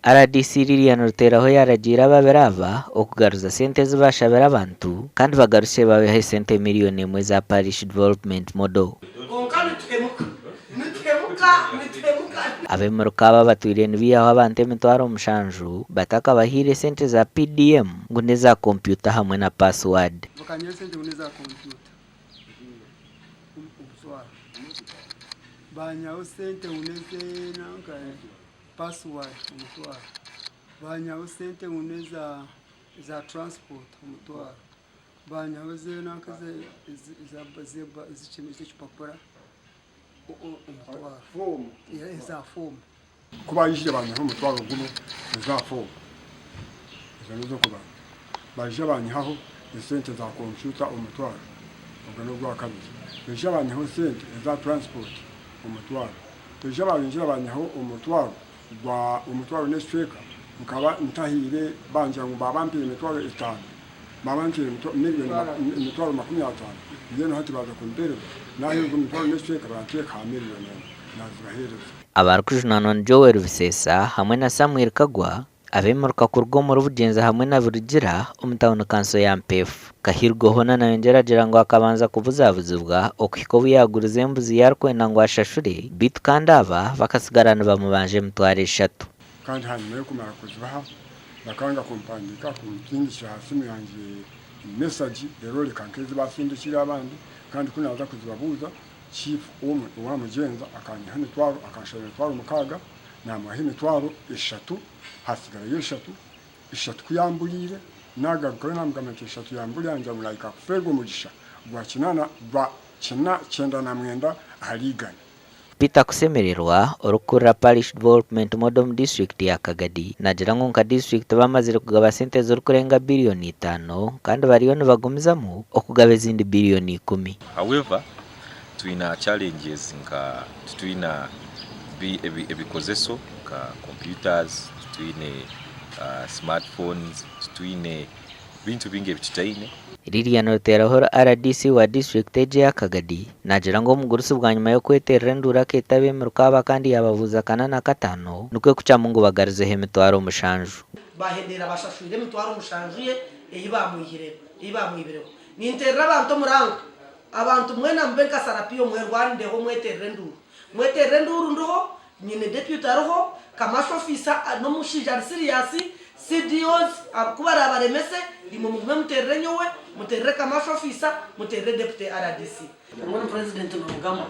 RDC ririano ruteraho yaragira baberava okugaruza sente zibashabira abantu kandi bagarushe babehe sente miliyoni imwe za parish development model. Abemuruka babatwire nibiyaho abantu emitwaro mushanju bataka bahire sente za PDM ngo neza computer hamwe na password. Banyaho sente uneze nanga password umutwaro. Banyaho sente uneza za transport umutwaro. Banyaho ze nakaze zichimize chupapura umutwaro. Form za form. Kuba yishije banyaho umutwaro guno za form. Izo kuba. Baje banyaho sente za computer umutwaro. Ubwo no gwa kabiri. Baje banyaho sente za transport umutwaro. Tuje babinjira banyaho umutwaro n'estreka mukaba ntahire banja ngo babampire imitwaro 5 babampire imitwaro 50 yeno hati baza kumbere nayo umutwaro n'estreka bateka miliyoni nazibahereza. Abarikwiha Joel Visesa hamwe na Samuel Kagwa abemuruka kurwo mu rubugenza hamwe na Burugira umutawuno kanso ya MPF kahirgo hona na yongeragira ngo akabanza kubuzabuzibwa okiko buyagurize embuzi yarkwenda ngo ashashure bitu kandaba bakasigarana bamubanje mutware 3 kandi hanyuma yo kumara kuzibaha bakanga kumpandika ku kindi hasi yanje message erole kankezi basindikira abandi kandi kunaza kuzibabuza chief umwe wamugenza akanya mitwaro akashara mitwaro mukaga namwahe mitwaro 3 hasigara yo 3 kuyambulire nagaruka namgamake 3 yambuli anja mulaika kufego mugisha gwa kinana gwa kina cyenda na mwenda harigana. Pita kusemererwa orukura parish development model district ya Kagadi nagira ngo nka district bamazire kugaba sente z'urukurenga billioni 5 kandi bariyo nibagumizamo okugaba izindi billioni 10. However tuina challenges nka tuina ebikozeso ka computers tuine smartphones tuine bintu binge bititaine ririano ruteraho RDC wa district ya Kagadi nagira ngo mugurusu bwa nyuma yo kweterera ndura ketabemuruka kandi yabavuza kanana 5 nukwe kuca mungu bagarize hemitwaro mushanju bahendera bashashurire mitwaro mushanjuye ibamwibireko ninterera abantu muranga abantu mwena mbenka sarapiyo mwerwandeho mweterere nduru ndoho nyine deputy aroho kamasho officer no mushija serious CDOs akubara baremese limo mugme muterere nyowe muterere kamasho officer muterere deputy RDC umwe president n'umugambo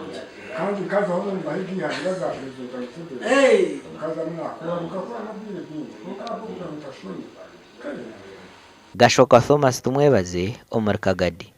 kandi kaza ho mbahigi yangaza president kaza mna kwa nabire Gashoka Thomas tumwebaze Omar Kagadi.